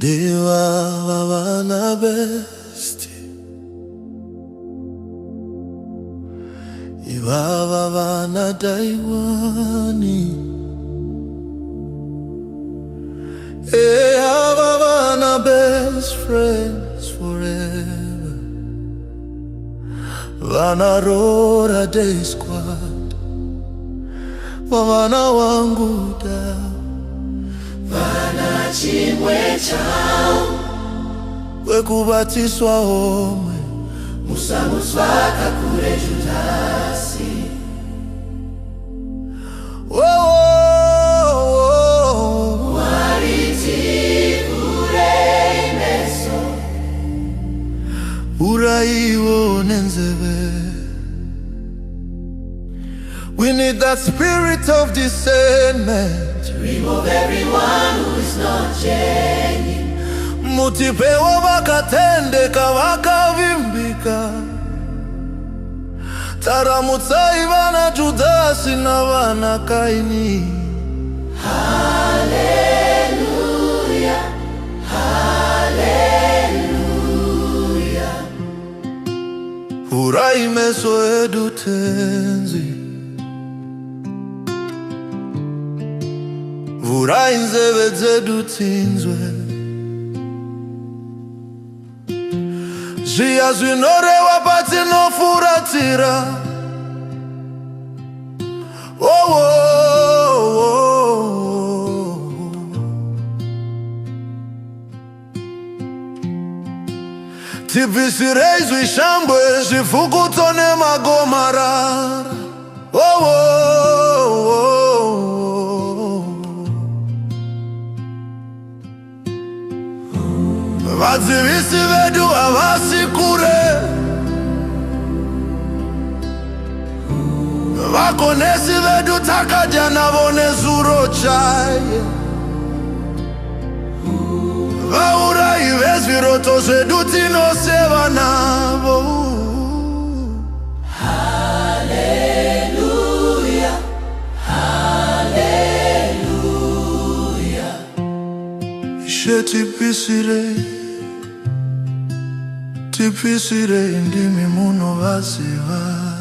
Diwa vavana besti Iva vavana daiwani Vavana best friends forever Vana rora day squad Vavana wangu da Vana chimwe chao Wekubatiswa omwe Musamuswaka kure Judasi Wariti kure imeso Uraiwo nenzebe. We need that spirit of discernment to remove everyone who is not genuine. Mutipewa vakatendeka vakavimbika Taramutsa vana Judasi na vana Kaini. Hallelujah, hallelujah. Urai meso edu tenzi Urai nzeve zedu tinzwe Zia zwinore wapati no furatira Oh, oh, oh, oh. Tipisirei zwishambwe zvifukutone magomarara Oh, oh, oh, oh. Vadzivisi vedu havasi kure Vakonesi vedu takadya navo nezuro chaye Vaurai vezviroto zvedu tinoseva navo Hallelujah, hallelujah. Ishe tipisire ndimi muno vaziva